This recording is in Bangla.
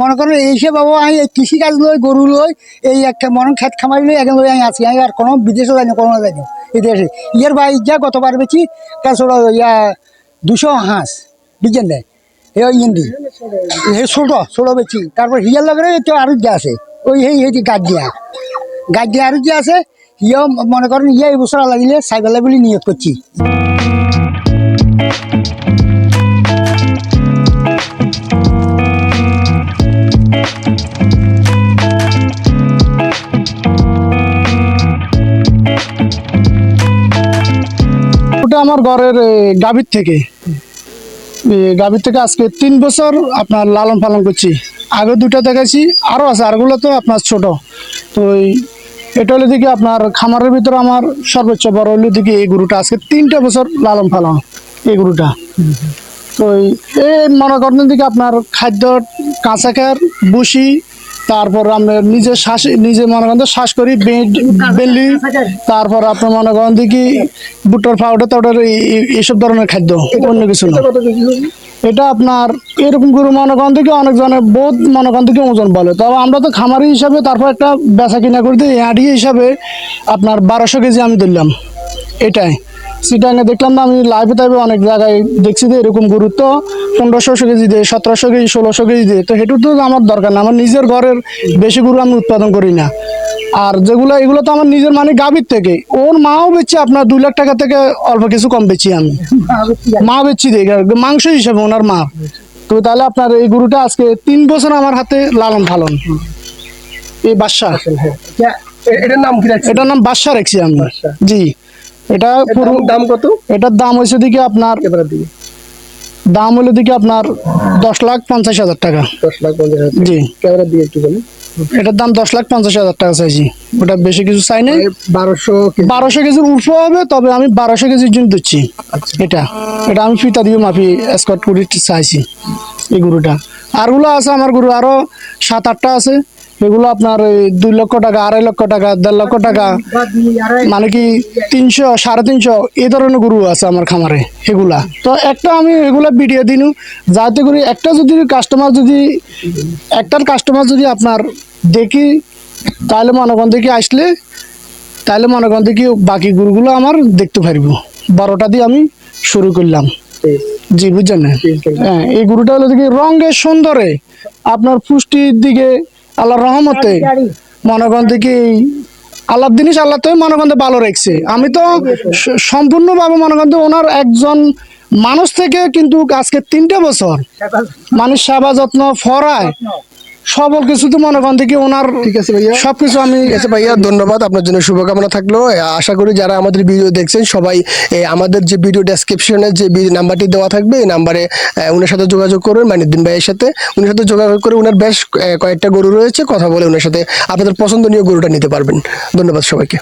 মনে করেন এইসে বাবু আমি এই কৃষিকাজ লই গরু লই এই একটা মনে খেত খামারি লই এখন লই আমি আছি আমি আর কোনো বিদেশে যাই না কোনো যাই না এই দেশে ইয়ার বাই যা গতবার বেছি তাছাড়া ইয়া 200 হাঁস বুঝছেন না এই ইন্দি এই ছোটো বেছি তারপর হিয়ার লগে তো আরো যা আছে ওই এই গাছ দিয়া আরো যে আছে ইয়ে মনে করেন ইয়ে এই বছর লাগিলে সাইবেলা বলে নিয়োগ করছি। ওটা আমার ঘরের গাভীর থেকে আজকে 3 বছর আপনার লালন পালন করছি। আগে দুটো দেখাচ্ছি, আরও আছে, আরগুলো তো আপনার ছোট। তো এটা হলো দিকে আপনার খামারের ভিতরে আমার সর্বোচ্চ বড় হলো দিকে এই গরুটা আজকে 3 বছর লালন পালন এই গরুটা। তো এই মনে করেন দিকে আপনার খাদ্য কাঁচা খার বসি, তারপর আমরা নিজে মনে করেন শ্বাস করি বেলি, তারপর আপনার মনে করেন দেখি বুটার পাউডার এইসব ধরনের খাদ্য, অন্য কিছু না। এটা আপনার এরকম গরু মনে করেন থেকে অনেকজনের বহুত মনে করেন থেকে ওজন বলে, তবে আমরা তো খামারি হিসাবে তারপর একটা বেচা কিনা করতে আড়ি হিসাবে আপনার 1200 কেজি আমি ধরলাম। এটাই সিটাঙ্গে দেখলাম না, আমি লাইভে টাইভে অনেক জায়গায় দেখছি যে এরকম গরু তো 1500 কেজি দিয়ে, 1700 কেজি, 1600 কেজি দিয়ে। তো সেটুর তো আমার দরকার না, আমার নিজের ঘরের বেশি গরু আমি উৎপাদন করি না। আর এগুলো তো আমার নিজের মানে গাভীর থেকে, ওর মাও বেচছি আপনার 2 লাখ টাকা থেকে অল্প কিছু কম বেচি আমি, মা বেচছি দিই মাংস হিসেবে ওনার মা। তো তাহলে আপনার এই গরুটা আজকে 3 বছর আমার হাতে লালন পালন। এই বাদশা, এটার নাম কি রাখছেন? এটার নাম বাদশা রাখছি আমি। জি, এটা দাম কত? এটার দাম হয়েছে দিকে আপনার দাম হলো দিকে আপনার 10,50,000 টাকা। 10,50,000? জি, ক্যামেরা দিয়ে একটু বলেন। এটার দাম 10,50,000 টাকা চাইছি। ওটা বেশি কিছু চাই না, 1200 কেজির উপর হবে, তবে আমি 1200 কেজির জন্য দিচ্ছি। এটা আমি ফিতা দিয়ে মাপি স্কট করে চাইছি এই গরুটা। আরগুলো আছে আমার গরু, আরো 7-8টা আছে। এগুলো আপনার 2 লক্ষ টাকা, 2.5 লক্ষ টাকা, 1.5 লক্ষ টাকা, মানে কি 300, 350 এই ধরনের গরু আছে আমার খামারে এগুলা। তো একটা আমি এগুলা ভিডিও দিনু যাতে করে একটার কাস্টমার যদি আপনার দেখি, তাহলে মনে করেন দেখি আসলে, তাহলে মনে করেন দেখি বাকি গরুগুলো আমার দেখতে পারবো। 12টা দিয়ে আমি শুরু করলাম। জি, বুঝছেন না? হ্যাঁ, এই গরুটা হলো দেখি রঙে সুন্দরে, আপনার পুষ্টির দিকে আল্লাহর রহমতে মনে করেন দেখি আল্লাহ জিনিস আল্লাহ তো মনে করেন ভালো রাখছে। আমি তো সম্পূর্ণভাবে মনে করেন ওনার একজন মানুষ থেকে কিন্তু আজকে 3 বছর মানুষ সেবা যত্ন ফরায় সকল কিছু তো মনে করেন দেখি ওনার। ঠিক আছে ভাইয়া, সবকিছু আমি। ঠিক আছে ভাইয়া, ধন্যবাদ। আপনার জন্য শুভকামনা থাকলো। আশা করি যারা আমাদের ভিডিও দেখছেন সবাই আমাদের যে ভিডিও ডেসক্রিপশনে যে নাম্বারটি দেওয়া থাকবে এই নাম্বারে উনার সাথে যোগাযোগ করবেন, মানিউদ্দিন ভাইয়ের সাথে। উনার সাথে যোগাযোগ করে উনার বেশ কয়েকটা গরু রয়েছে, কথা বলে উনার সাথে আপনাদের পছন্দনীয় গরুটা নিতে পারবেন। ধন্যবাদ সবাইকে।